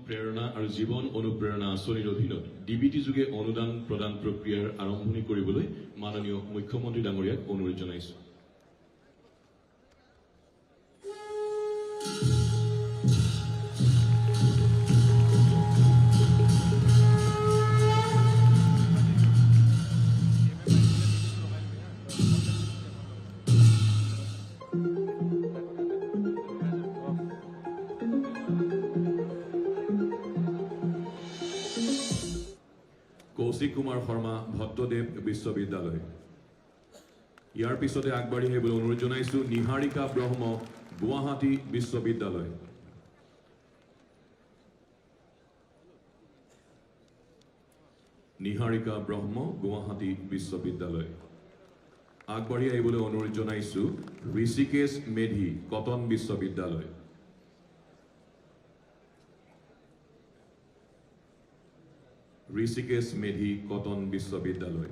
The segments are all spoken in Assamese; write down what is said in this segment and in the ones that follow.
প্ৰেৰণা আৰু জীৱন অনুপ্ৰেৰণা আঁচনিৰ অধীনত ডিবিটি যোগে অনুদান প্ৰদান প্ৰক্ৰিয়াৰ আৰম্ভণি কৰিবলৈ মাননীয় মুখ্যমন্ত্ৰী ডাঙৰীয়াক অনুৰোধ জনাইছো। কৌশিক কুমাৰ শৰ্মা ভট্টদেৱ বিশ্ববিদ্যালয়। ইয়াৰ পিছতে আগবাঢ়ি আহিবলৈ অনুৰোধ জনাইছো নিহাৰিকা ব্ৰহ্ম গুৱাহাটী বিশ্ববিদ্যালয়। নিহাৰিকা ব্ৰহ্ম গুৱাহাটী বিশ্ববিদ্যালয়। আগবাঢ়ি আহিবলৈ অনুৰোধ জনাইছো ঋষিকেশ মেধি কটন বিশ্ববিদ্যালয়। ঋষিকেশ মেধি কটন বিশ্ববিদ্যালয়।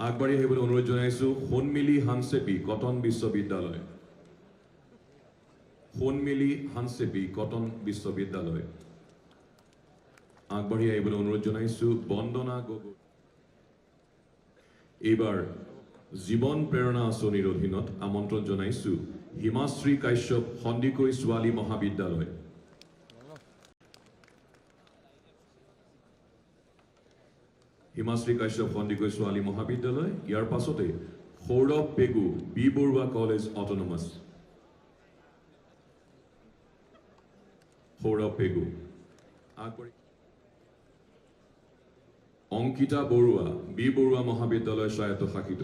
আগবাঢ়ি আহিবলৈ অনুৰোধ জনাইছো সোণমিলি হানচেপি কটন বিশ্ববিদ্যালয়। সোণমিলি হানচেপি কটন বিশ্ববিদ্যালয়। আগবাঢ়ি আহিবলৈ অনুৰোধ জনাইছো বন্দনা গগৈ। এইবাৰ জীৱন প্ৰেৰণা আঁচনিৰ অধীনত আমন্ত্ৰণ জনাইছো হিমাশ্ৰী কাশ্যপ সন্দিকৈ ছোৱালী মহাবিদ্যালয়। হিমাশ্ৰী কাশ্যপ সন্দিকৈ ছোৱালী মহাবিদ্যালয়। ইয়াৰ পাছতে Saurav Pegu B Borooah college autonomous. Saurav Pegu. Ankita Baruah B Borooah মহাবিদ্যালয় স্বায়ত্তশাসিত।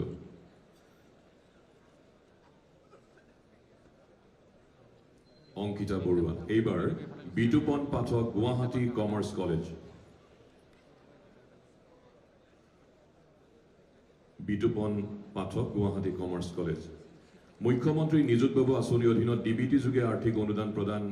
অংকিতা বৰুৱা। এইবাৰ Bitupan Pathak Guwahati commerce college. Bitupan Pathak Guwahati commerce college. মুখ্যমন্ত্ৰী নিযুত বাবু আঁচনিৰ অধীনত ডিবিটি যোগে আৰ্থিক অনুদান প্ৰদান